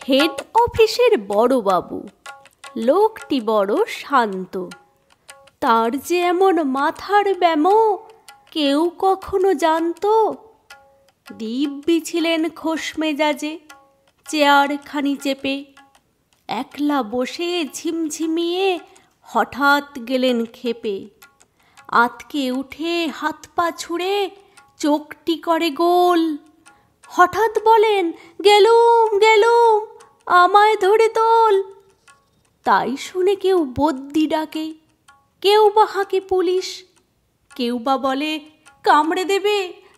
Head অফিসের বড়বাবু। লোকটি বড় শান্ত, তার যে এমন মাথার ব্যামো কেউ কখনো জানতো? দিব্যি ছিলেন খোশ মেজাজে, চেয়ারখানি চেপে একলা বসে ঝিমঝিমিয়ে হঠাৎ গেলেন ক্ষেপে। আতকে উঠে হাত পা ছুঁড়ে চোখটি করে গোল, হঠাৎ বলেন, গেলুম গেলুম, আমায় ধরে তোল। তাই শুনে কেউ বদ্যি ডাকে, কেউ বা হাঁকে পুলিশ, কেউ বা বলে, কামড়ে দেবে,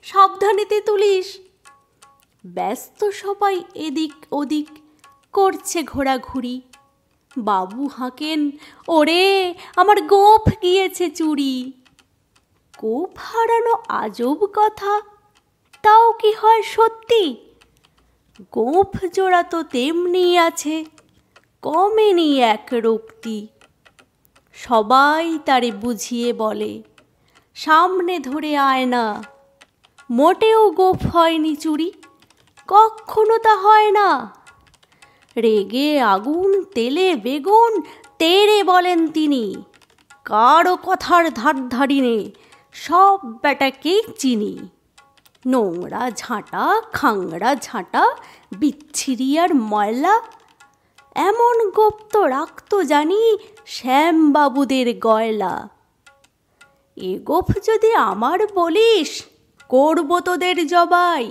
সাবধানেতে তুলিস। ব্যস্ত সবাই এদিক ওদিক করছে ঘোরাঘুরি। বাবু হাঁকেন, ওরে আমার গোঁফ গিয়েছে চুরি। গোঁফ হারানো আজব কথা, তাও কি হয় সত্যি? গোঁফ জোড়া তো তেমনি আছে, কমেনি এক রক্তি। সবাই তারে বুঝিয়ে বলে, সামনে ধরে আয় না, মোটেও গোঁফ হয়নি চুরি, কখনো তা হয় না। রেগে আগুন তেলে বেগুন তেড়ে বলেন তিনি, কারো কথার ধার ধারি নে, সব বেটাকেই চিনি। নোংরা ঝাঁটা, খাংড়া ঝাঁটা, বিচ্ছিরি আর ময়লা, এমন গোঁফ তো রাখতো জানি শ্যামবাবুদের গয়লা। এ গোঁফ যদি আমার বলিস, করব তোদের জবাই।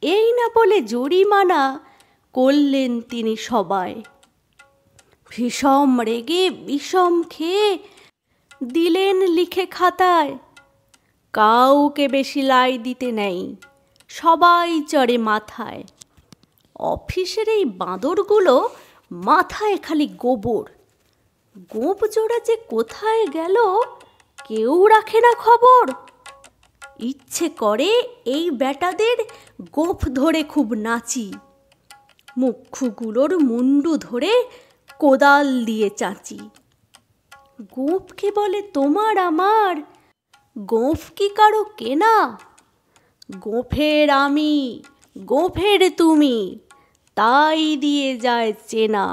এই না বলে জরিমানা করলেন তিনি সবাই। ভীষণ রেগে বিষম খেয়ে দিলেন লিখে খাতায়, কাউকে বেশি লাই দিতে নেই, সবাই চড়ে মাথায়। অফিসের এই বাঁদরগুলো মাথায় খালি গোবর, গোঁফ জোড়া যে কোথায় গেল কেউ রাখে না খবর। ইচ্ছে করে এই বেটাদের গোঁফ ধরে খুব নাচি, মুখগুলোর মুন্ডু ধরে কোদাল দিয়ে চাঁচি। গোঁফকে বলে তোমার আমার, গোঁফ কি কারো কেনা? গোঁফের আমি, গোঁফের তুমি, তাই দিয়ে যায় চেনা।